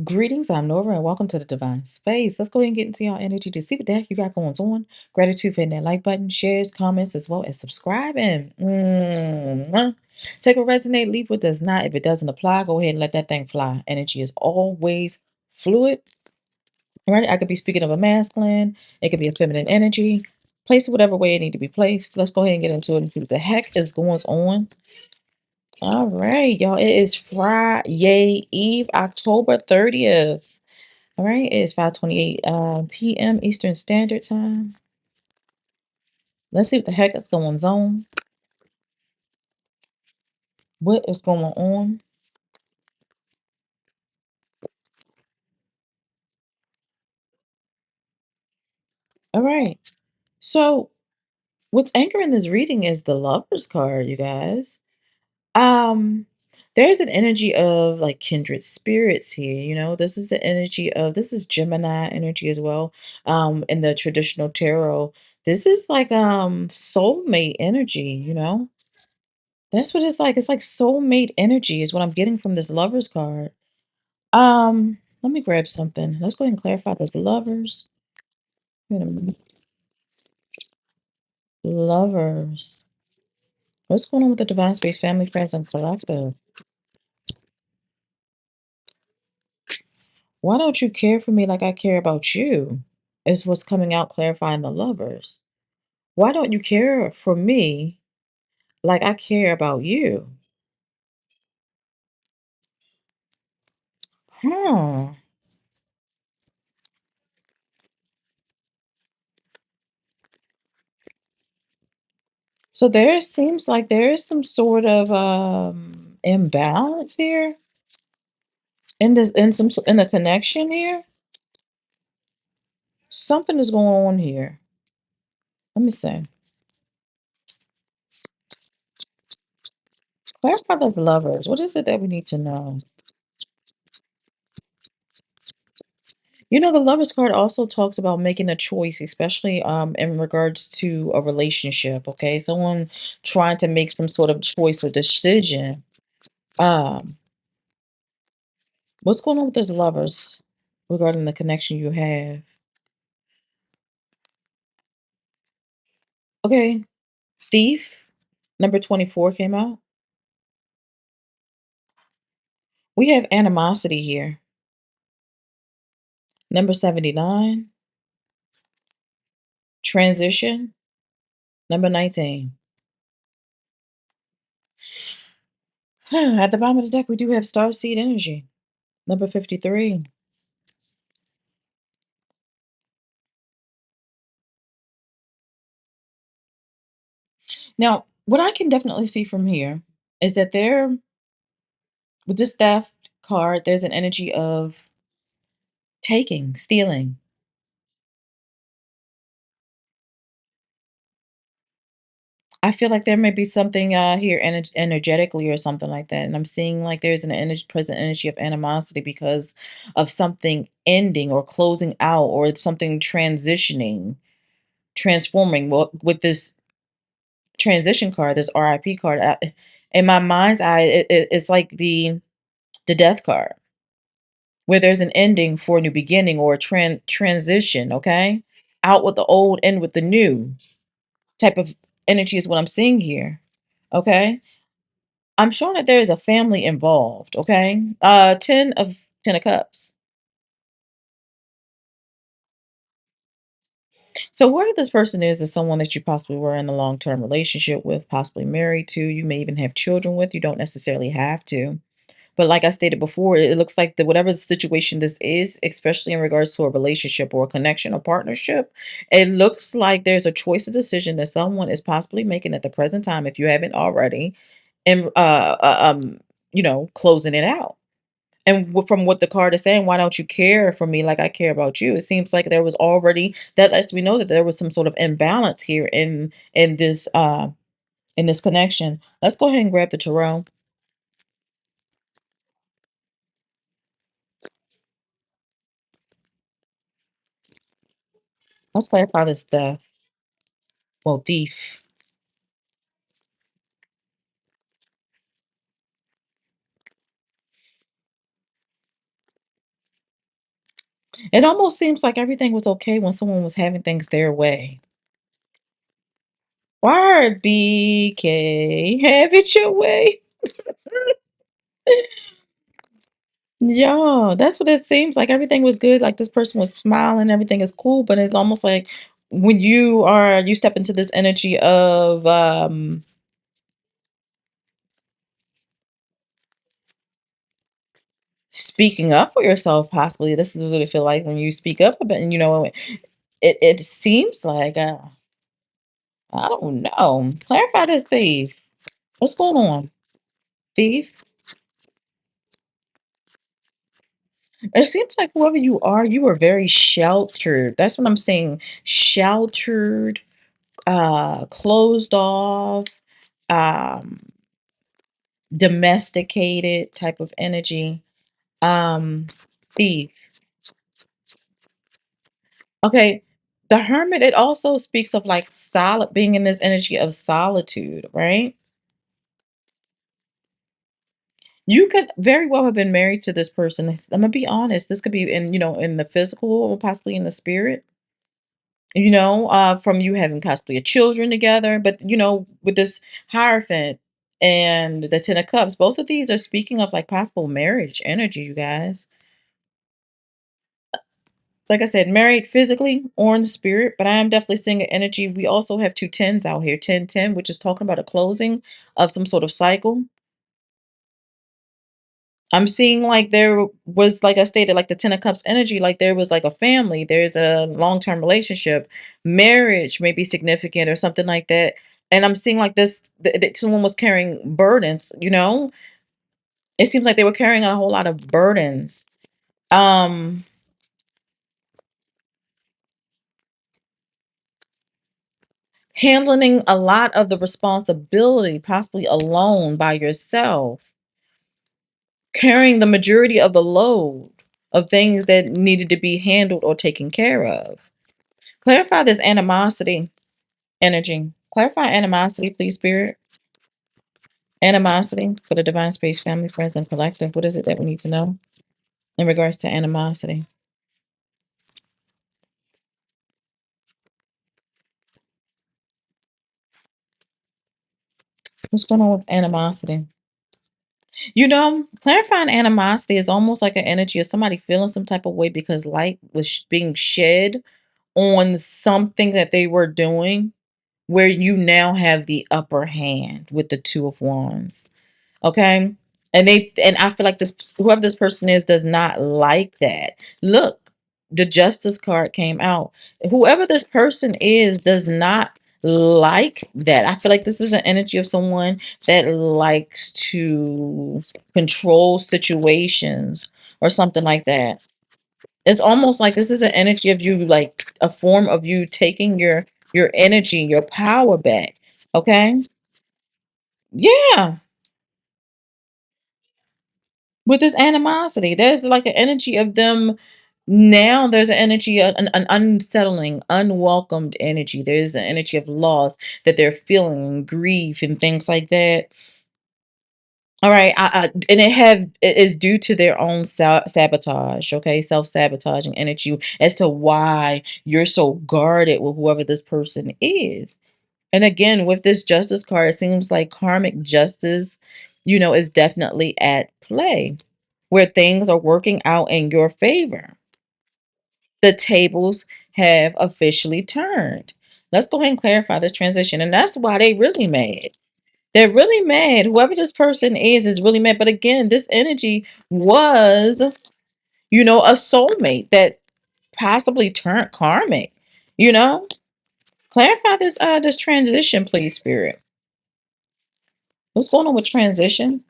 Greetings, I'm Nora, and welcome to the Divine Space. Let's go ahead and get into your energy to see what the heck you got going on. Gratitude for hitting that like button, shares, comments, as well as subscribing. Take what resonate, leave what does not. If it doesn't apply, go ahead and let that thing fly. Energy is always fluid. All right, I could be speaking of a masculine, it could be a feminine energy. Place it whatever way it need to be placed. Let's go ahead and get into it and see what the heck is going on. All right, y'all. It is Friday Eve, October 30th. All right, it is 5:28 p.m. Eastern Standard Time. Let's see what the heck is going on. What is going on? All right. So, what's anchoring this reading is the Lover's card, you guys. Um, there's an energy of like kindred spirits here, This is the energy of this is Gemini energy as well. In the traditional tarot. This is like soulmate energy. That's what it's like. It's like soulmate energy is what I'm getting from this Lover's card. Let me grab something. Let's go ahead and clarify this lovers. Wait a minute. Lovers. What's going on with the Divine Space family, friends, and collective? Why don't you care for me like I care about you? Is what's coming out clarifying the lovers. Why don't you care for me like I care about you? Huh. So there seems like there is some sort of imbalance here in this in the connection here. Something is going on here. Let me see. Clarify those lovers. What is it that we need to know? The lovers card also talks about making a choice, especially in regards to a relationship. Okay, someone trying to make some sort of choice or decision. Um, what's going on with those lovers regarding the connection you have? Okay, thief number 24 came out. We have animosity here. Number 79, transition. Number 19. At the bottom of the deck, we do have star seed energy. Number 53. Now, what I can definitely see from here is that with this theft card, there's an energy of taking, stealing. I feel like there may be something here energetically or something like that. And I'm seeing like there's an present energy of animosity because of something ending or closing out or something transitioning, transforming. Well, with this transition card, this RIP card, in my mind's eye, it's like the death card where there's an ending for a new beginning or a transition, okay? Out with the old, in with the new type of energy is what I'm seeing here, okay? I'm showing that there is a family involved, okay? 10 of cups. So whoever this person is someone that you possibly were in a long-term relationship with, possibly married to. You may even have children with. You don't necessarily have to. But like I stated before, it looks like that whatever the situation this is, especially in regards to a relationship or a connection or partnership, it looks like there's a choice or decision that someone is possibly making at the present time, if you haven't already, and closing it out. And from what the card is saying, why don't you care for me like I care about you? It seems like there was already that lets me know that there was some sort of imbalance here in this connection. Let's go ahead and grab the tarot. Let's clarify this theft. Well, thief. It almost seems like everything was okay when someone was having things their way. Why, BK? Have it your way. Yeah, that's what it seems like. Everything was good. Like this person was smiling, everything is cool, but it's almost like when you step into this energy of speaking up for yourself, possibly. This is what it feel like when you speak up a bit, and it seems like I don't know. Clarify this, thief. What's going on, thief? It seems like whoever you are very sheltered. That's what I'm saying. Sheltered, closed off, um, domesticated type of energy. Thief. Okay. The hermit, it also speaks of like solid being in this energy of solitude, right? You could very well have been married to this person. I'm gonna be honest. This could be in the physical or possibly in the spirit. From you having possibly a children together, but with this Hierophant and the Ten of Cups, both of these are speaking of like possible marriage energy, you guys. Like I said, married physically or in the spirit, but I am definitely seeing an energy. We also have two tens out here, 10-10, which is talking about a closing of some sort of cycle. I'm seeing like there was, like I stated, like the Ten of Cups energy, like there was like a family, there's a long-term relationship, marriage may be significant or something like that. And I'm seeing like that someone was carrying burdens. It seems like they were carrying a whole lot of burdens. Um, Handling a lot of the responsibility, possibly alone by yourself, carrying the majority of the load of things that needed to be handled or taken care of. Clarify this animosity energy. Clarify animosity, please, Spirit. Animosity for the Divine Space family, friends, and collective. What is it that we need to know in regards to animosity? What's going on with animosity? Clarifying animosity is almost like an energy of somebody feeling some type of way because light was being shed on something that they were doing, where you now have the upper hand with the Two of Wands. Okay. And I feel like this whoever this person is does not like that. Look, the Justice card came out. Whoever this person is does not like that. I feel like this is an energy of someone that likes to control situations or something like that. It's almost like this is an energy of you, like a form of you taking your energy, your power back. Okay? Yeah. With this animosity, there's like an energy of them now. There's an energy, an unsettling, unwelcomed energy. There's an energy of loss that they're feeling, and grief and things like that. All right, and it is due to their own sabotage. Okay, self-sabotaging energy as to why you're so guarded with whoever this person is. And again, with this Justice card, it seems like karmic justice, is definitely at play, where things are working out in your favor. The tables have officially turned. Let's go ahead and clarify this transition. And that's why they really mad. They're really mad. Whoever this person is really mad. But again, this energy was, a soulmate that possibly turned karmic. You know? Clarify this transition, please, Spirit. What's going on with transition?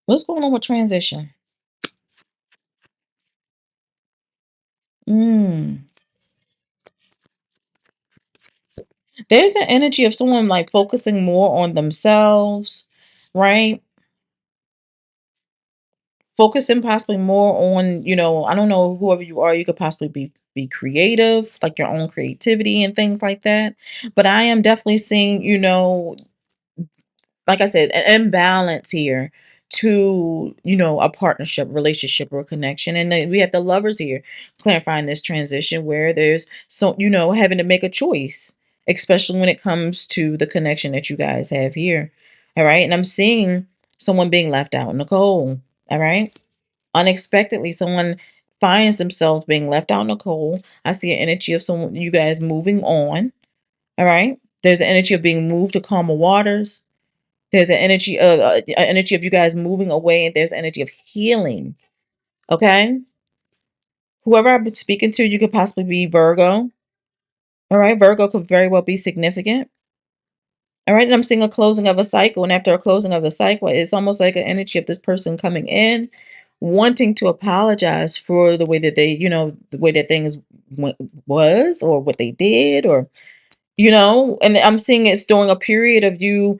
What's going on with transition? Mm. There's an energy of someone like focusing more on themselves, right? Focusing possibly more on, I don't know, whoever you are, you could possibly be creative, like your own creativity and things like that. But I am definitely seeing, like I said, an imbalance here to, a partnership, relationship, or connection. And then we have the lovers here clarifying this transition where there's having to make a choice, especially when it comes to the connection that you guys have here. All right. And I'm seeing someone being left out in the cold. All right. Unexpectedly, someone finds themselves being left out in the cold. I see an energy of someone, you guys moving on. All right. There's an energy of being moved to calmer waters. There's an energy of you guys moving away, and there's energy of healing. Okay. Whoever I've been speaking to, you could possibly be Virgo. All right. Virgo could very well be significant. All right. And I'm seeing a closing of a cycle. And after a closing of the cycle, it's almost like an energy of this person coming in, wanting to apologize for the way that the way that things was, or what they did, or, and I'm seeing it's during a period of you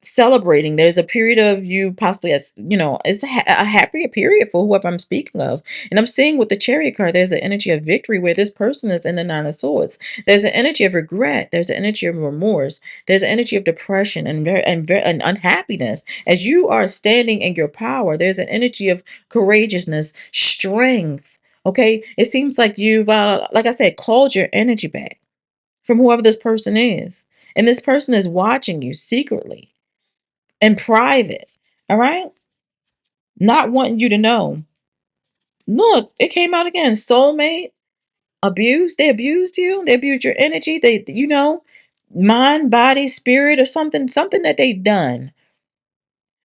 celebrating. There's a period of you possibly, as it's a happier period for whoever I'm speaking of. And I'm seeing with the Chariot card, there's an energy of victory where this person is in the Nine of Swords. There's an energy of regret. There's an energy of remorse. There's an energy of depression and unhappiness. As you are standing in your power, there's an energy of courageousness, strength. Okay, it seems like you've, like I said, called your energy back from whoever this person is, and this person is watching you secretly in private. All right. Not wanting you to know. Look, it came out again. Soulmate, abuse. They abused you. They abused your energy. They, mind, body, spirit, or something that they done.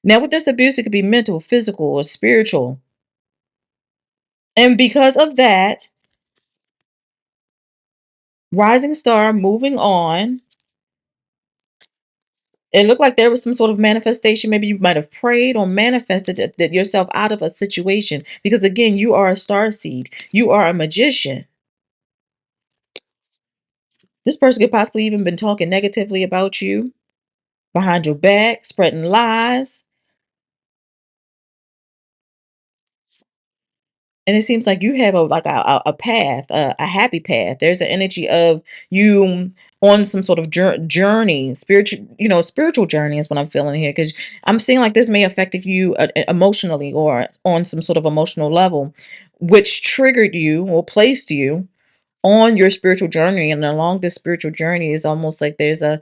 Now, with this abuse, it could be mental, physical, or spiritual. And because of that, rising star, moving on. It looked like there was some sort of manifestation. Maybe you might have prayed or manifested yourself out of a situation. Because again, you are a star seed. You are a magician. This person could possibly even been talking negatively about you behind your back, spreading lies. And it seems like you have a path, a happy path. There's an energy of you on some sort of journey, spiritual journey is what I'm feeling here. Because I'm seeing like this may affect you emotionally or on some sort of emotional level, which triggered you or placed you on your spiritual journey. And along this spiritual journey is almost like there's an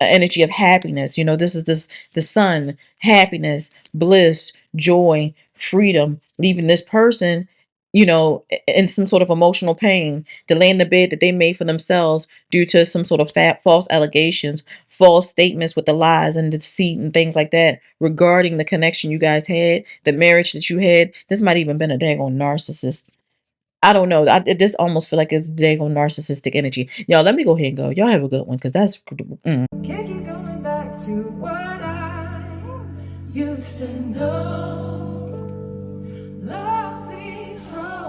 energy of happiness. This is the sun, happiness, bliss, joy, freedom, leaving this person in some sort of emotional pain, delaying the bed that they made for themselves due to some sort of false allegations, false statements with the lies and deceit and things like that regarding the connection you guys had, the marriage that you had. This might even been a daggone narcissist. I don't know. It just almost feel like it's daggone narcissistic energy. Y'all, let me go ahead and go. Y'all have a good one, because that's. Can't keep going back to what I used to know. Love, please hold.